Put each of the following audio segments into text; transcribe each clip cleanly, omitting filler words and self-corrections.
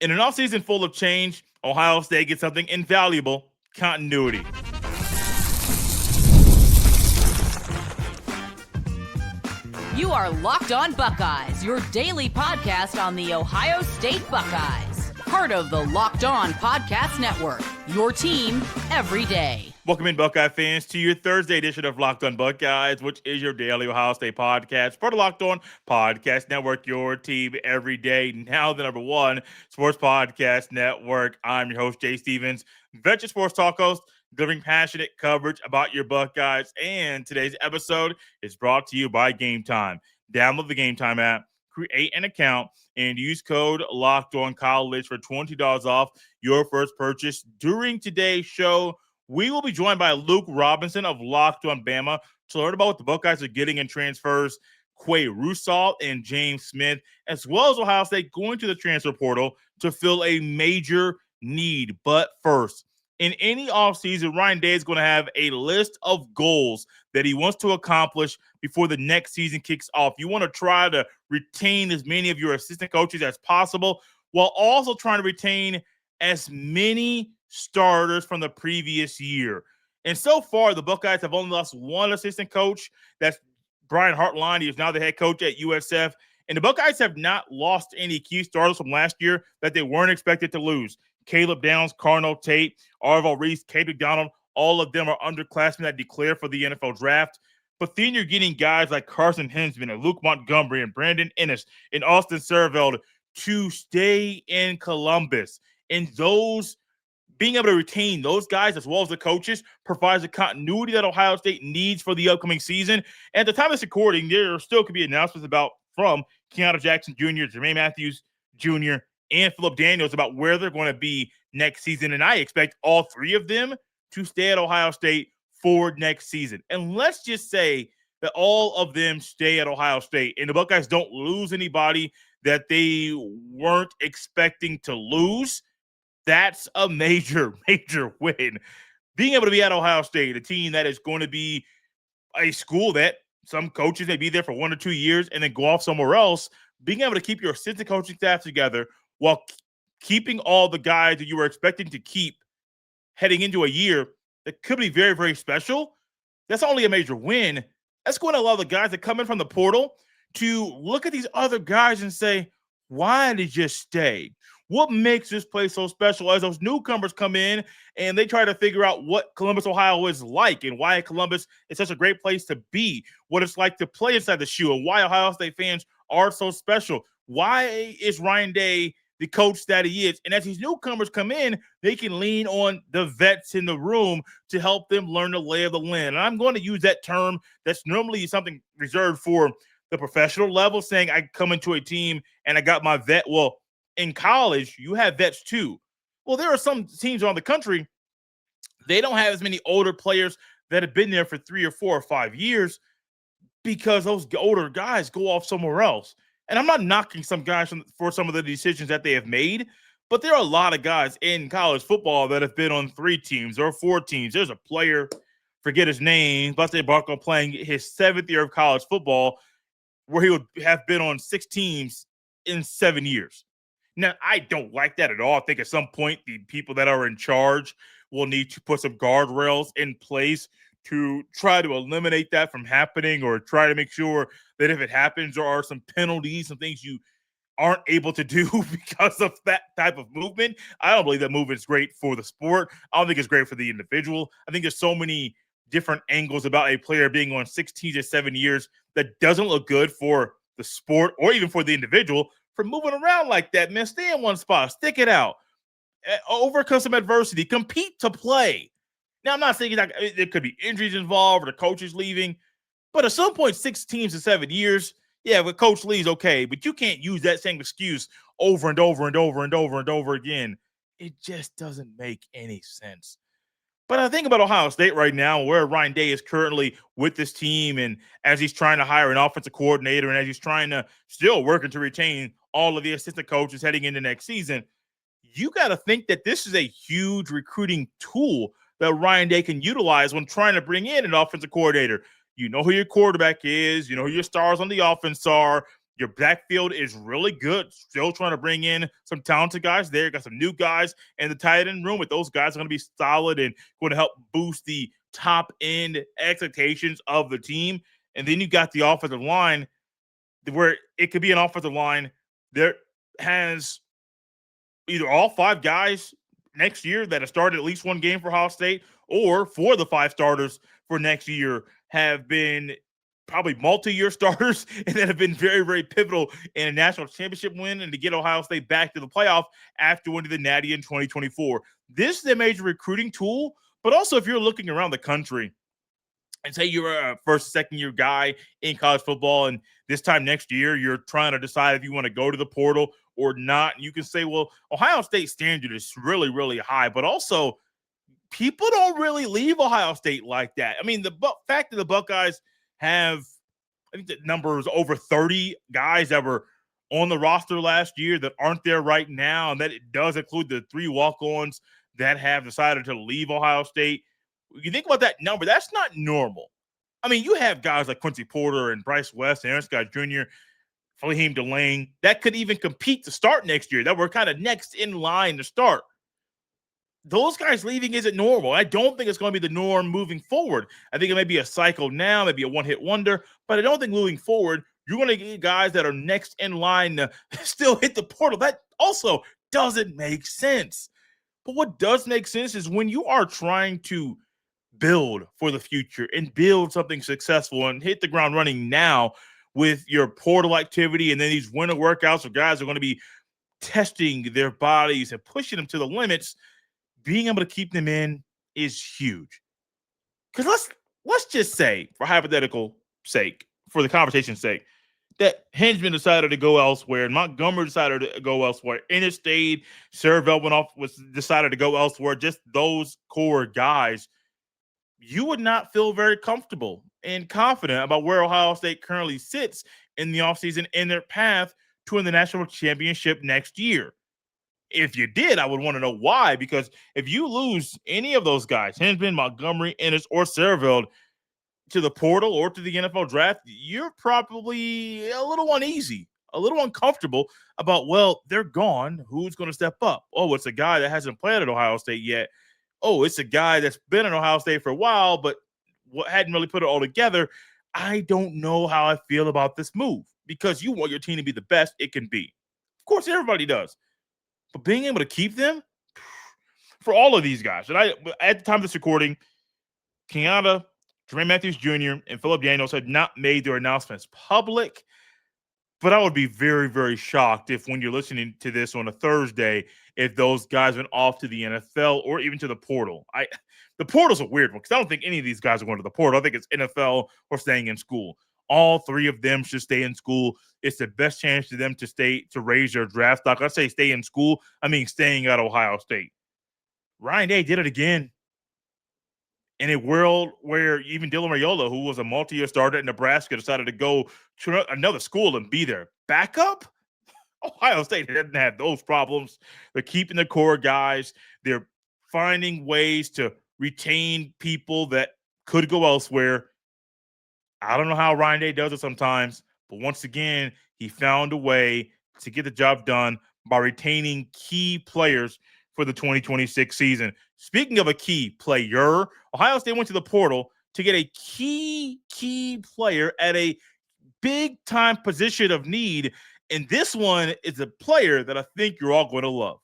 In an offseason full of change, Ohio State gets something invaluable: continuity. You are Locked On Buckeyes, your daily podcast on the Ohio State Buckeyes. Part of the Locked On Podcast Network, your team every day. Welcome in, Buckeye fans, to your Thursday edition of Locked On Buckeyes, which is your daily Ohio State podcast. Part of Locked On Podcast Network, your team every day. Now the number one sports podcast network. I'm your host, Jay Stevens, veteran sports talk host, delivering passionate coverage about your Buckeyes. And today's episode is brought to you by Game Time. Download the Game Time app, create an account, and use code LOCKEDONCollege for $20 off your first purchase. During today's show, we will be joined by Luke Robinson of Locked On Bama to learn about what the Buckeyes are getting in transfers, Russaw and James Smith, as well as Ohio State going to the transfer portal to fill a major need. But first, in any offseason, Ryan Day is going to have a list of goals that he wants to accomplish before the next season kicks off. You want to try to retain as many of your assistant coaches as possible, while also trying to retain as many starters from the previous year. And so far, the Buckeyes have only lost one assistant coach. That's Brian Hartline. He is now the head coach at USF. And the Buckeyes have not lost any key starters from last year that they weren't expected to lose. Caleb Downs, Carnell, Tate, Arvell Reese, Kate McDonald, all of them are underclassmen that declare for the NFL draft. But then you're getting guys like Carson Hinzman and Luke Montgomery and Brandon Ennis and Austin Serveld to stay in Columbus. And those being able to retain those guys as well as the coaches provides the continuity that Ohio State needs for the upcoming season. And at the time of this recording, there still could be announcements from Keanu Jackson Jr., Jermaine Matthews Jr., and Phillip Daniels about where they're going to be next season. And I expect all three of them to stay at Ohio State for next season. And let's just say that all of them stay at Ohio State and the Buckeyes don't lose anybody that they weren't expecting to lose. That's a major, major win. Being able to be at Ohio State, a team that is going to be a school that some coaches may be there for 1 or 2 years and then go off somewhere else, being able to keep your assistant coaching staff together while keeping all the guys that you were expecting to keep heading into a year that could be very, very special, that's only a major win. That's going to allow the guys that come in from the portal to look at these other guys and say, why did you stay? What makes this place so special as those newcomers come in and they try to figure out what Columbus, Ohio is like and why Columbus is such a great place to be, what it's like to play inside the shoe, and why Ohio State fans are so special. Why is Ryan Day the coach that he is? And as these newcomers come in, they can lean on the vets in the room to help them learn the lay of the land. And I'm going to use that term that's normally something reserved for the professional level, saying I come into a team and I got my vet. Well, in college, you have vets too. Well, there are some teams around the country, they don't have as many older players that have been there for 3 or 4 or 5 years because those older guys go off somewhere else. And I'm not knocking some guys for some of the decisions that they have made, but there are a lot of guys in college football that have been on 3 teams or 4 teams. There's a player, forget his name, Buster Barco, playing his 7th year of college football where he would have been on 6 teams in 7 years. Now, I don't like that at all. I think at some point the people that are in charge will need to put some guardrails in place to try to eliminate that from happening, or try to make sure that if it happens, there are some penalties, some things you aren't able to do because of that type of movement. I don't believe that movement is great for the sport. I don't think it's great for the individual. I think there's so many different angles about a player being on 16 to 7 years that doesn't look good for the sport or even for the individual. For moving around like that, man, stay in one spot, stick it out, overcome some adversity, compete to play. Now, I'm not saying there could be injuries involved or the coach is leaving, but at some point, 6 teams in 7 years, yeah, if a coach leaves, okay, but you can't use that same excuse over and over and over and over and over again. It just doesn't make any sense. But I think about Ohio State right now, where Ryan Day is currently with this team, and as he's trying to hire an offensive coordinator, and as he's trying to still working to retain all of the assistant coaches heading into next season, you got to think that this is a huge recruiting tool that Ryan Day can utilize when trying to bring in an offensive coordinator. You know who your quarterback is. You know who your stars on the offense are. Your backfield is really good. Still trying to bring in some talented guys there. Got some new guys in the tight end room, but those guys are going to be solid and going to help boost the top end expectations of the team. And then you got the offensive line where it could be an offensive line that has either all 5 guys next year that have started at least one game for Ohio State, or 4 of the 5 starters for next year have been probably multi-year starters and that have been very, very pivotal in a national championship win and to get Ohio State back to the playoff after winning the Natty in 2024. This is a major recruiting tool, but also if you're looking around the country and say you're a first, second-year guy in college football, and this time next year you're trying to decide if you want to go to the portal or not, and you can say, well, Ohio State standard is really, really high, but also people don't really leave Ohio State like that. I mean, the fact that the Buckeyes have, I think the number is over 30 guys that were on the roster last year that aren't there right now, and that it does include the 3 walk-ons that have decided to leave Ohio State. You think about that number, that's not normal. I mean, you have guys like Quincy Porter and Bryce West and Aaron Scott Jr., Fahim Delane, that could even compete to start next year, that were kind of next in line to start. Those guys leaving isn't normal. I don't think it's going to be the norm moving forward. I think it may be a cycle now, maybe a one-hit wonder, but I don't think moving forward, you're going to get guys that are next in line to still hit the portal. That also doesn't make sense. But what does make sense is when you are trying to build for the future and build something successful and hit the ground running now with your portal activity and then these winter workouts where guys are going to be testing their bodies and pushing them to the limits, being able to keep them in is huge. Because let's just say, for hypothetical sake, for the conversation's sake, that Hinzman decided to go elsewhere and Montgomery decided to go elsewhere. Interstate, Servell decided to go elsewhere. Just those core guys, you would not feel very comfortable and confident about where Ohio State currently sits in the offseason in their path to win the national championship next year. If you did, I would want to know why, because if you lose any of those guys, Hinzman, Montgomery, Ennis, or Servell, to the portal or to the NFL draft, you're probably a little uneasy, a little uncomfortable about, well, they're gone. Who's going to step up? Oh, it's a guy that hasn't played at Ohio State yet. Oh, it's a guy that's been at Ohio State for a while, but hadn't really put it all together. I don't know how I feel about this move, because you want your team to be the best it can be. Of course, everybody does. But being able to keep them for all of these guys, and at the time of this recording, Kenyatta, Jermaine Matthews Jr., and Philip Daniels had not made their announcements public. But I would be very, very shocked if, when you're listening to this on a Thursday, if those guys went off to the NFL or even to the portal. The portal's a weird one because I don't think any of these guys are going to the portal. I think it's NFL or staying in school. All 3 of them should stay in school. It's the best chance to them to raise their draft stock. I say stay in school. I mean staying at Ohio State. Ryan Day did it again. In a world where even Dylan Raiola, who was a multi-year starter at Nebraska, decided to go to another school and be their backup, Ohio State didn't have those problems. They're keeping the core guys. They're finding ways to retain people that could go elsewhere. I don't know how Ryan Day does it sometimes, but once again, he found a way to get the job done by retaining key players for the 2026 season. Speaking of a key player, Ohio State went to the portal to get a key player at a big-time position of need, and this one is a player that I think you're all going to love.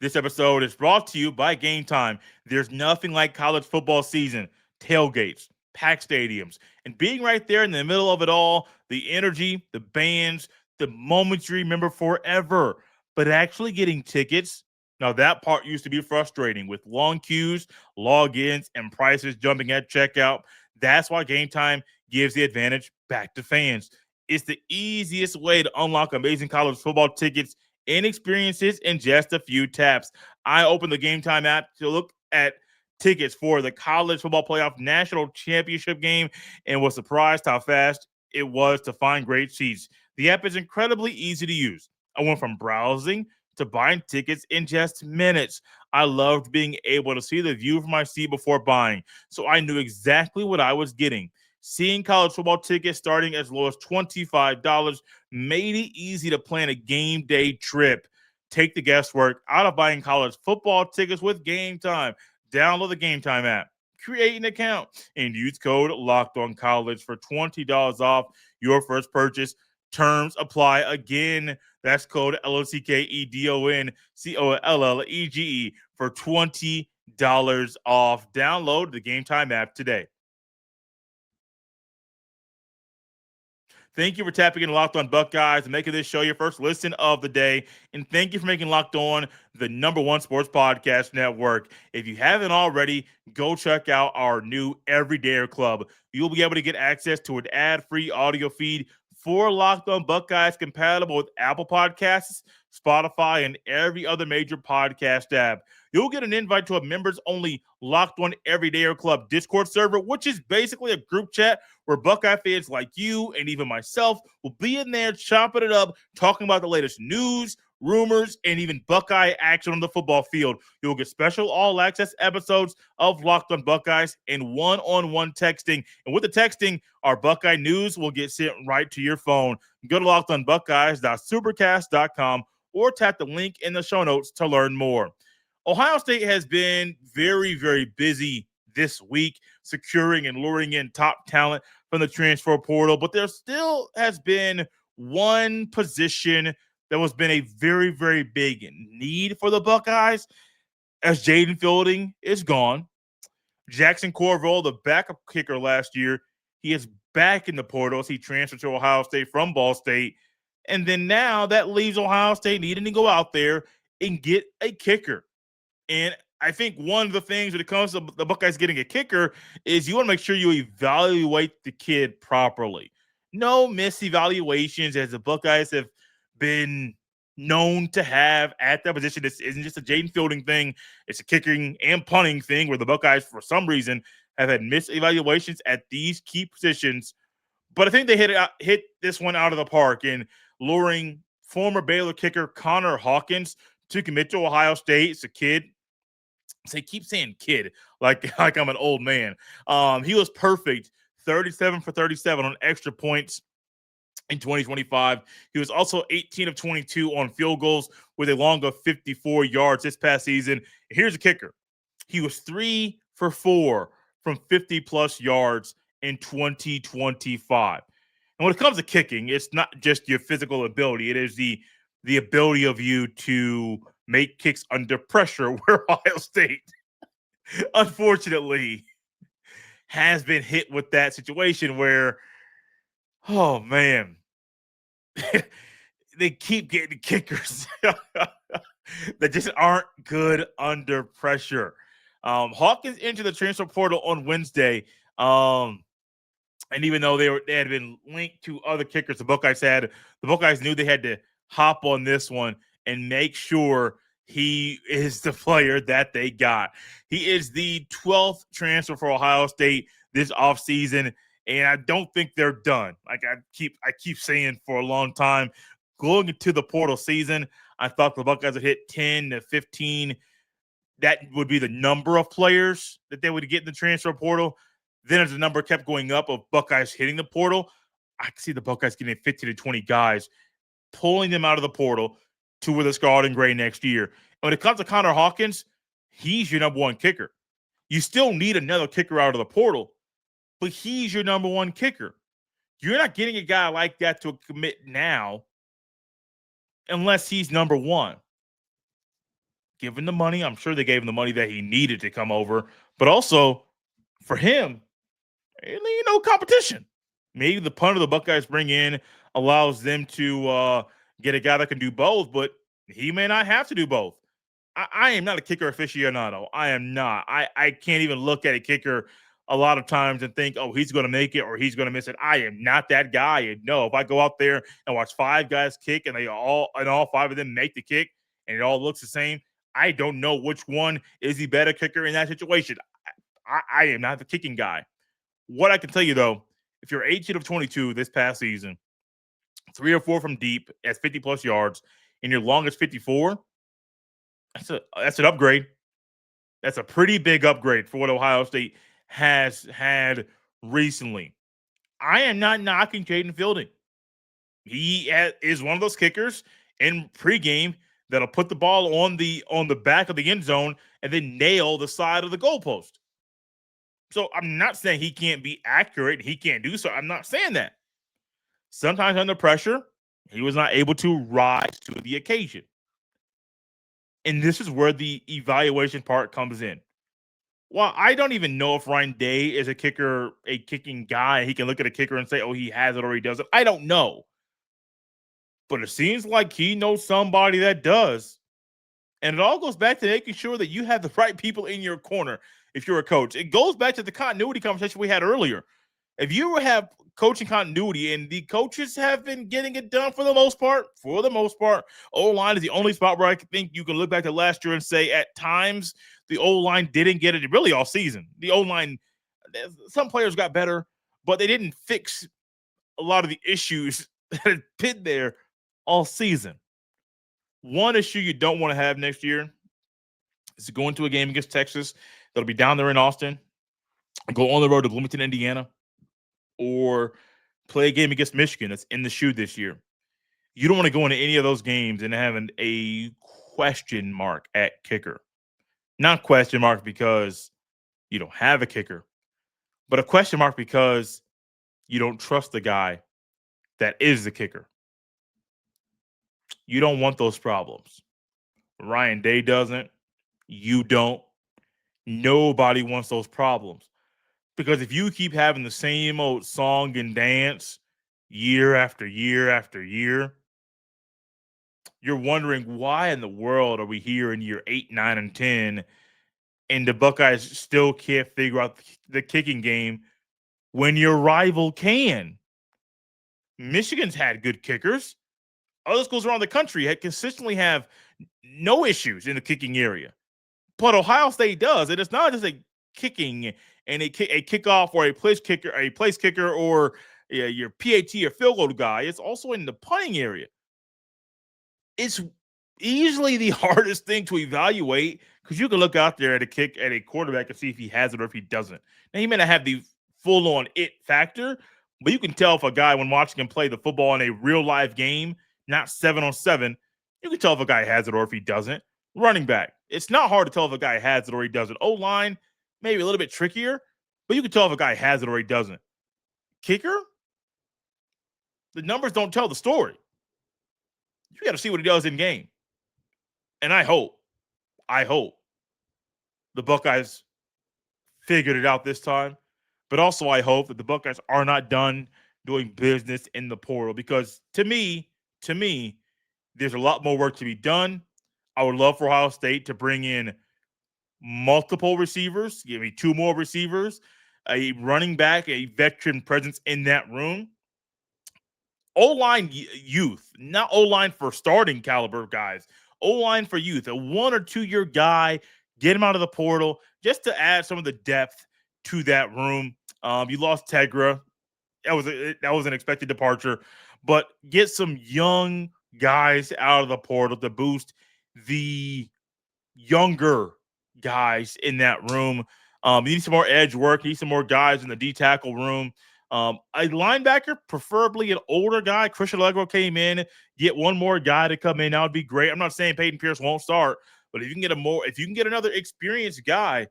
This episode is brought to you by Game Time. There's nothing like college football season, tailgates, packed stadiums, and being right there in the middle of it all, the energy, the bands, the moments you remember forever. But actually getting tickets, now that part used to be frustrating with long queues, logins, and prices jumping at checkout. That's why Game Time gives the advantage back to fans. It's the easiest way to unlock amazing college football tickets and experiences in just a few taps. I opened the Game Time app to look at tickets for the college football playoff national championship game and was surprised how fast it was to find great seats. The app is incredibly easy to use. I went from browsing to buying tickets in just minutes. I loved being able to see the view from my seat before buying, so I knew exactly what I was getting. Seeing college football tickets starting as low as $25 made it easy to plan a game day trip. Take the guesswork out of buying college football tickets with Game Time. Download the Game Time app, create an account, and use code LOCKEDONCollege for $20 off your first purchase. Terms apply. Again, that's code LOCKEDONCOLLEGE for $20 off. Download the Game Time app today. Thank you for tapping in Locked On Buckeyes and making this show your first listen of the day. And thank you for making Locked On the #1 sports podcast network. If you haven't already, go check out our new Everydayer Club. You'll be able to get access to an ad-free audio feed for Locked On Buckeyes compatible with Apple Podcasts, Spotify, and every other major podcast app. You'll get an invite to a members-only Locked On Everydayer Club Discord server, which is basically a group chat where Buckeye fans like you and even myself will be in there chopping it up, talking about the latest news, rumors, and even Buckeye action on the football field. You'll get special all-access episodes of Locked On Buckeyes and one-on-one texting. And with the texting, our Buckeye news will get sent right to your phone. Go to lockedonbuckeyes.supercast.com or tap the link in the show notes to learn more. Ohio State has been very, very busy this week securing and luring in top talent from the transfer portal, but there still has been one position that has been a very, very big need for the Buckeyes, as Jaden Fielding is gone. Jackson Corville, the backup kicker last year, he is back in the portal as he transferred to Ohio State from Ball State. And then now that leaves Ohio State needing to go out there and get a kicker. And I think one of the things when it comes to the Buckeyes getting a kicker is you want to make sure you evaluate the kid properly. No misevaluations, as the Buckeyes have been known to have at that position. This isn't just a Jaden Fielding thing. It's a kicking and punting thing where the Buckeyes, for some reason, have had misevaluations at these key positions. But I think they hit this one out of the park in luring former Baylor kicker Connor Hawkins to commit to Ohio State. It's a kid. Say keep saying kid like I'm an old man. He was perfect, 37 for 37 on extra points in 2025. He was also 18 of 22 on field goals with a long of 54 yards this past season. Here's a kicker. He was 3 for 4 from 50-plus yards in 2025. And when it comes to kicking, it's not just your physical ability. It is the ability of you to make kicks under pressure, where Ohio State, unfortunately, has been hit with that situation where, oh, man, they keep getting kickers that just aren't good under pressure. Hawkins entered the transfer portal on Wednesday, and even though they had been linked to other kickers, the Buckeyes knew they had to hop on this one and make sure he is the player that they got. He is the 12th transfer for Ohio State this offseason, and I don't think they're done. Like I keep saying for a long time, going into the portal season, I thought the Buckeyes would hit 10 to 15. That would be the number of players that they would get in the transfer portal. Then as the number kept going up of Buckeyes hitting the portal, I could see the Buckeyes getting 15 to 20 guys, pulling them out of the portal to with the Scarlet and Gray next year. And when it comes to Connor Hawkins, he's your number one kicker. You still need another kicker out of the portal, but he's your number one kicker. You're not getting a guy like that to commit now unless he's number one. Given the money, I'm sure they gave him the money that he needed to come over, but also for him, competition. Maybe the punter the Buckeyes bring in allows them to get a guy that can do both, but he may not have to do both. I am not a kicker aficionado. I am not. I can't even look at a kicker a lot of times and think, oh, he's going to make it or he's going to miss it. I am not that guy. And no, if I go out there and watch 5 guys kick and all 5 of them make the kick and it all looks the same, I don't know which one is the better kicker in that situation. I am not the kicking guy. What I can tell you, though, if you're 18 of 22 this past season, 3 or 4 from deep at 50-plus yards, and your longest 54, that's an upgrade. That's a pretty big upgrade for what Ohio State has had recently. I am not knocking Caden Fielding. He is one of those kickers in pregame that'll put the ball on the back of the end zone and then nail the side of the goalpost. So I'm not saying he can't be accurate. He can't do so. I'm not saying that. Sometimes under pressure, he was not able to rise to the occasion. And this is where the evaluation part comes in. Well, I don't even know if Ryan Day is a kicking guy. He can look at a kicker and say, oh, he has it or he doesn't. I don't know. But it seems like he knows somebody that does. And it all goes back to making sure that you have the right people in your corner if you're a coach. It goes back to the continuity conversation we had earlier. If you have coaching continuity and the coaches have been getting it done for the most part, O-line is the only spot where I think you can look back to last year and say at times the O-line didn't get it really all season. The O-line, some players got better, but they didn't fix a lot of the issues that had been there all season. One issue you don't want to have next year is to go into a game against Texas that'll be down there in Austin, go on the road to Bloomington, Indiana, or play a game against Michigan that's in the shoe this year. You don't want to go into any of those games and having a question mark at kicker. Not question mark because you don't have a kicker, but a question mark because you don't trust the guy that is the kicker. You don't want those problems. Ryan Day doesn't. You don't. Nobody wants those problems. Because if you keep having the same old song and dance year after year after year, you're wondering why in the world are we here in year 8, 9, and 10, and the Buckeyes still can't figure out the kicking game when your rival can. Michigan's had good kickers. Other schools around the country consistently have no issues in the kicking area. But Ohio State does. And it's not just a kicking and a kickoff or a place kicker or your PAT or field goal guy. It's also in the punting area. It's easily the hardest thing to evaluate because you can look out there at a quarterback and see if he has it or if he doesn't. Now, he may not have the full-on it factor, but you can tell if a guy, when watching him play the football in a real-life game, not 7-on-7, you can tell if a guy has it or if he doesn't. Running back, it's not hard to tell if a guy has it or he doesn't. O-line, maybe a little bit trickier, but you can tell if a guy has it or he doesn't. Kicker, the numbers don't tell the story. You got to see what he does in game. And I hope the Buckeyes figured it out this time. But also I hope that the Buckeyes are not done doing business in the portal because to me, there's a lot more work to be done. I would love for Ohio State to bring in multiple receivers, give me 2 more receivers, a running back, a veteran presence in that room. O-line youth, not O-line for starting caliber guys. O-line for youth, a 1 or 2 year guy, get him out of the portal just to add some of the depth to that room. You lost Tegra. That was an expected departure, but get some young guys out of the portal to boost the younger guys in that room. You need some more edge work. You need some more guys in the D tackle room. A linebacker, preferably an older guy. Christian Allegro came in. Get one more guy to come in. That would be great. I'm not saying Peyton Pierce won't start, but if you can get another experienced guy,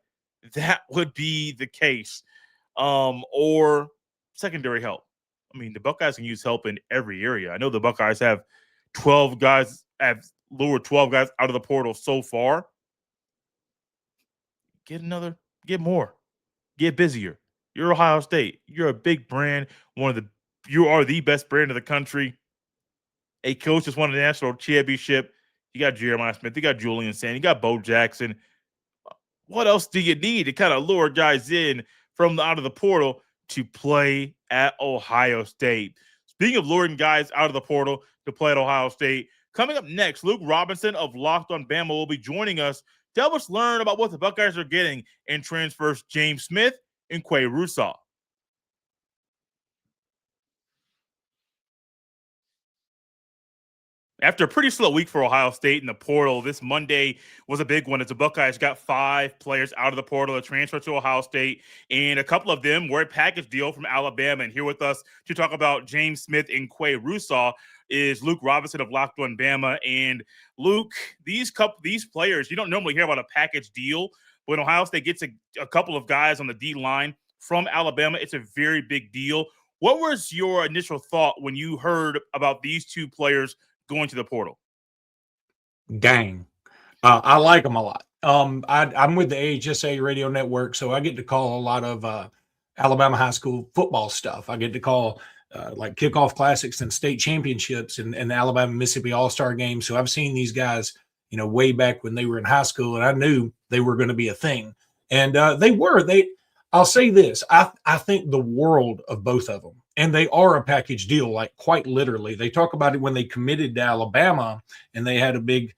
that would be the case. Or secondary help. I mean, the Buckeyes can use help in every area. I know the Buckeyes have lured 12 guys out of the portal so far. Get more, get busier. You're Ohio State. You're a big brand. You are the best brand in the country. A coach just won a national championship. You got Jeremiah Smith. You got Julian Sand. You got Bo Jackson. What else do you need to kind of lure guys in from out of the portal to play at Ohio State? Speaking of luring guys out of the portal to play at Ohio State, coming up next, Luke Robinson of Locked on Bama will be joining us to help us learn about what the Buckeyes are getting in transfers James Smith and Quay Russaw. After a pretty slow week for Ohio State in the portal, this Monday was a big one as the Buckeyes got 5 players out of the portal to transfer to Ohio State, and a couple of them were a package deal from Alabama. And here with us to talk about James Smith and Quay Russaw is Luke Robinson of Locked On Bama. And Luke, these players, you don't normally hear about a package deal, but when Ohio State gets a couple of guys on the D line from Alabama, it's a very big deal. What was your initial thought when you heard about these 2 players going to the portal? Gang. I like them a lot. I'm with the AHSA radio network, so I get to call a lot of Alabama high school football stuff. I get to call like kickoff classics and state championships and Alabama Mississippi All-Star games. So I've seen these guys, way back when they were in high school, and I knew they were going to be a thing. And they were. I'll say this. I think the world of both of them. And they are a package deal, like quite literally. They talk about it when they committed to Alabama, and they had a big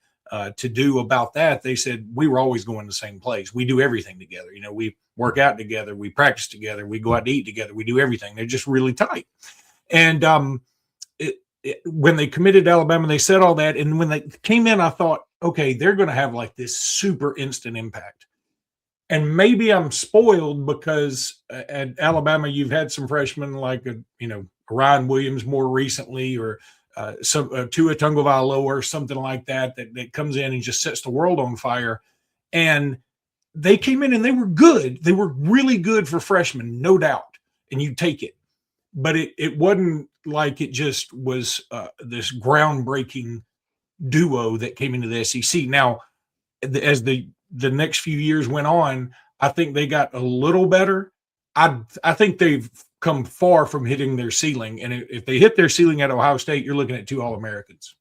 to-do about that. They said, we were always going to the same place. We do everything together. We work out together. We practice together. We go out to eat together. We do everything. They're just really tight. And when they committed to Alabama, they said all that. And when they came in, I thought, okay, they're going to have like this super instant impact. And maybe I'm spoiled because at Alabama, you've had some freshmen like, Ryan Williams more recently, or Tua Tagovailoa or something like that comes in and just sets the world on fire. And they came in and they were good. They were really good for freshmen, no doubt. And you take it. But it wasn't like it just was this groundbreaking duo that came into the SEC. Now, as the next few years went on, I think they got a little better. I think they've come far from hitting their ceiling. And if they hit their ceiling at Ohio State, you're looking at 2 All-Americans.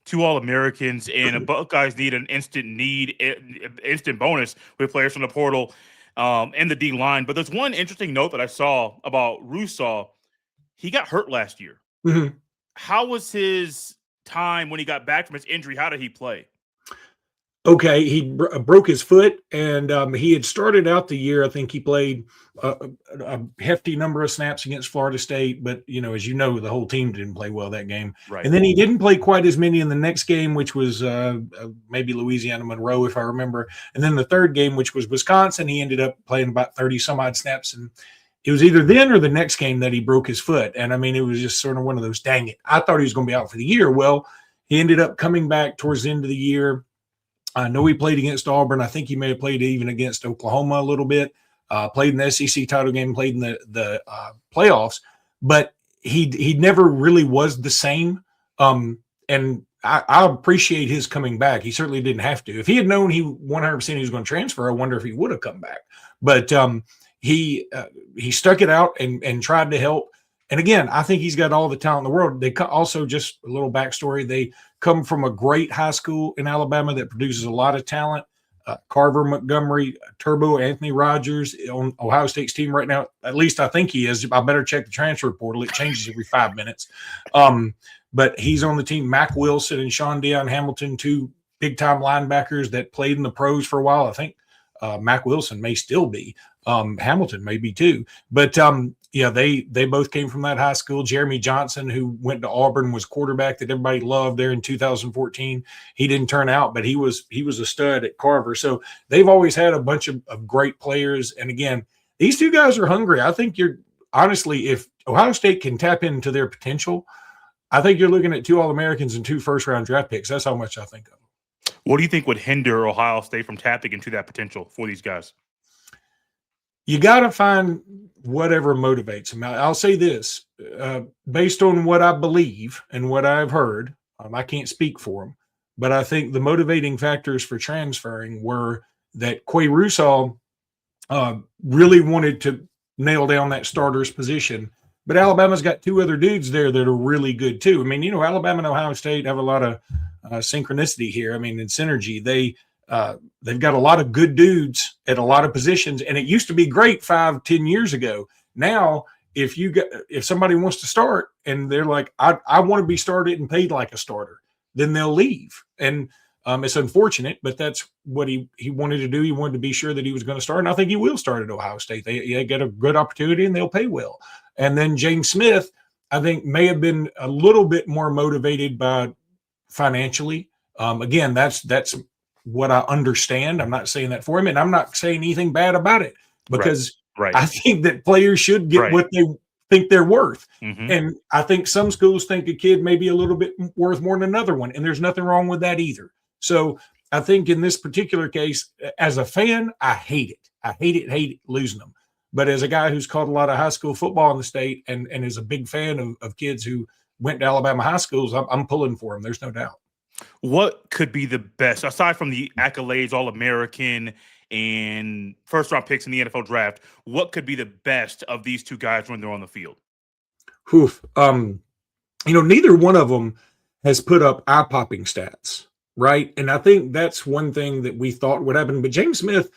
2 All-Americans, and the Buckeyes need an instant bonus with players from the portal and the D line. But there's one interesting note that I saw about Russaw. He got hurt last year. Mm-hmm. How was his time when he got back from his injury? How did he play? Okay, he broke his foot, and he had started out the year. I think he played a hefty number of snaps against Florida State, but as you know, the whole team didn't play well that game. Right. And then he didn't play quite as many in the next game, which was maybe Louisiana Monroe, if I remember. And then the third game, which was Wisconsin, he ended up playing about 30 some odd snaps, and it was either then or the next game that he broke his foot. And I mean, it was just sort of one of those, dang it, I thought he was going to be out for the year. Well, he ended up coming back towards the end of the year. I know he played against Auburn. I think he may have played even against Oklahoma a little bit, played in the SEC title game, played in the playoffs, but he never really was the same. And I appreciate his coming back. He certainly didn't have to. If he had known he 100% he was going to transfer, I wonder if he would have come back. But he stuck it out and tried to help. And again, I think he's got all the talent in the world. They also, just a little backstory, they come from a great high school in Alabama that produces a lot of talent. Carver, Montgomery, Turbo, Anthony Rogers on Ohio State's team right now. At least I think he is. I better check the transfer portal. It changes every 5 minutes. But he's on the team. Mac Wilson and Sean Deion Hamilton, 2 big-time linebackers that played in the pros for a while. I think Mac Wilson may still be. Hamilton may be too. But they both came from that high school. Jeremy Johnson, who went to Auburn, was quarterback that everybody loved there in 2014. He didn't turn out, but he was a stud at Carver. So they've always had a bunch of great players. And again, these 2 guys are hungry. I think honestly, if Ohio State can tap into their potential, I think you're looking at 2 All-Americans and 2 first-round draft picks. That's how much I think of them. What do you think would hinder Ohio State from tapping into that potential for these guys? You got to find whatever motivates them. I'll say this, based on what I believe and what I've heard, I can't speak for them, but I think the motivating factors for transferring were that Quay Russaw really wanted to nail down that starter's position, but Alabama's got 2 other dudes there that are really good too. I mean, Alabama and Ohio State have a lot of synchronicity here. I mean, in synergy, they've got a lot of good dudes at a lot of positions, and it used to be great 5-10 years ago. Now, if somebody wants to start and they're like, I want to be started and paid like a starter, then they'll leave. And it's unfortunate, but that's what he wanted to do. He wanted to be sure that he was going to start, and I think he will start at Ohio State. They get a good opportunity and they'll pay well. And then James Smith, I think, may have been a little bit more motivated by financially. Again, that's what I understand. I'm not saying that for him, and I'm not saying anything bad about it, because Right. I think that players should get what they think they're worth. Mm-hmm. And I think some schools think a kid may be a little bit worth more than another one, and there's nothing wrong with that either. So I think in this particular case, as a fan, I hate it. I hate losing them. But as a guy who's caught a lot of high school football in the state and is a big fan of kids who went to Alabama high schools, I'm pulling for them. There's no doubt. What could be the best, aside from the accolades, All-American and first-round picks in the NFL draft, what could be the best of these two guys when they're on the field? Neither one of them has put up eye-popping stats, right? And I think that's one thing that we thought would happen. But James Smith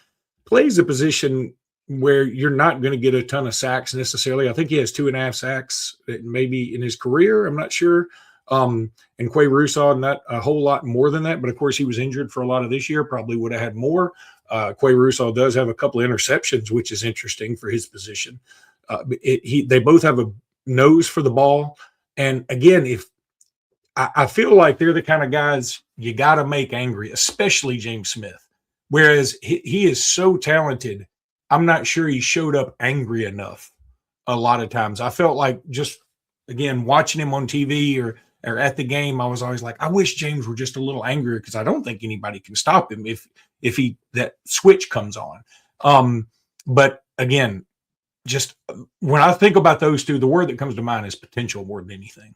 plays a position where you're not going to get a ton of sacks necessarily. I think he has 2.5 sacks maybe in his career. I'm not sure. And Quay Russaw, not a whole lot more than that. But, of course, he was injured for a lot of this year, probably would have had more. Quay Russaw does have a couple of interceptions, which is interesting for his position. They both have a nose for the ball. And, again, I feel like they're the kind of guys you got to make angry, especially James Smith. Whereas he is so talented, I'm not sure he showed up angry enough a lot of times. I felt like just, again, watching him on TV or at the game, I was always like, I wish James were just a little angrier, because I don't think anybody can stop him if that switch comes on. But again, just when I think about those two, the word that comes to mind is potential more than anything.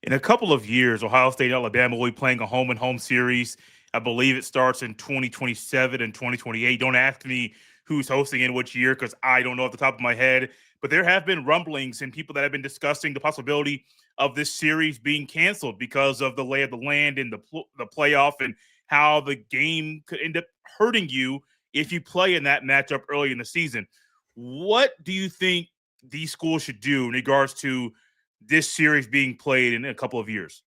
In a couple of years, Ohio State and Alabama will be playing a home-and-home series. I believe it starts in 2027 and 2028. Don't ask me who's hosting in which year, because I don't know off the top of my head. But there have been rumblings and people that have been discussing the possibility of this series being canceled because of the lay of the land and the playoff, and how the game could end up hurting you if you play in that matchup early in the season. What do you think these schools should do in regards to this series being played in a couple of years?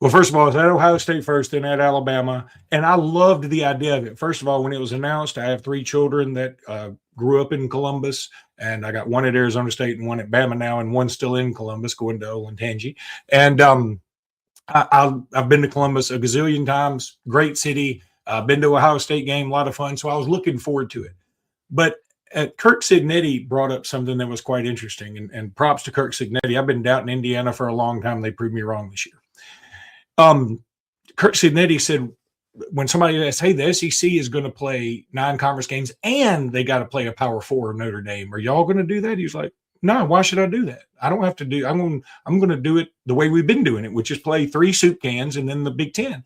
Well, first of all, it's at Ohio State first, then at Alabama. And I loved the idea of it. First of all, when it was announced, I have 3 children that grew up in Columbus, and I got one at Arizona State and one at Bama now, and one still in Columbus going to Olentangy. And I've been to Columbus a gazillion times. Great city. I've been to Ohio State game, a lot of fun. So I was looking forward to it. But Kirk Cignetti brought up something that was quite interesting, and props to Kirk Cignetti. I've been doubting Indiana for a long time. They proved me wrong this year. Kirk Cignetti said, when somebody asked, hey, the SEC is going to play 9 conference games and they got to play a Power 4 of Notre Dame, are y'all going to do that? He was like, no, why should I do that? I don't have to do. I'm going to do it the way we've been doing it, which is play 3 soup cans and then the Big Ten.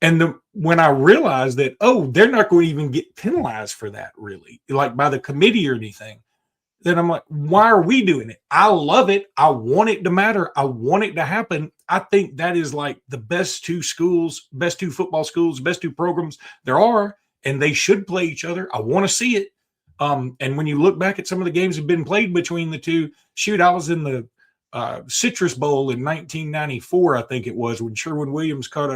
And when I realized that, they're not going to even get penalized for that, really, like by the committee or anything, then I'm like, why are we doing it? I love it. I want it to matter. I want it to happen. I think that is like the best 2 schools, best 2 football schools, best 2 programs there are, and they should play each other. I want to see it. And when you look back at some of the games that have been played between the two, shoot, I was in the Citrus Bowl in 1994, I think it was, when Sherman Williams caught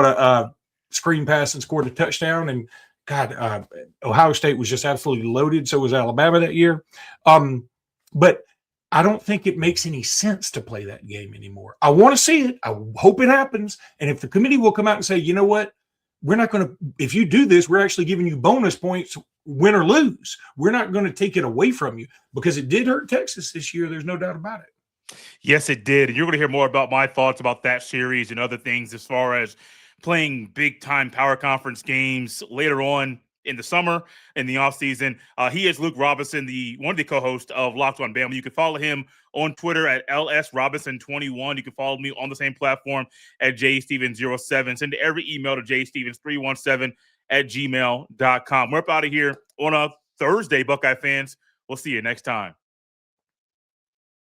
a screen pass and scored a touchdown. And God, Ohio State was just absolutely loaded. So was Alabama that year. But I don't think it makes any sense to play that game anymore. I want to see it. I hope it happens. And if the committee will come out and say, you know what, we're not going to, if you do this, we're actually giving you bonus points, win or lose. We're not going to take it away from you, because it did hurt Texas this year. There's no doubt about it. Yes, it did. You're going to hear more about my thoughts about that series and other things as far as playing big-time power conference games later on in the summer, in the offseason. He is Luke Robinson, one of the co-hosts of Locked On Bama. You can follow him on Twitter at LSRobinson21. You can follow me on the same platform at jstevens07. Send every email to jstevens317@gmail.com. We're up out of here on a Thursday, Buckeye fans. We'll see you next time.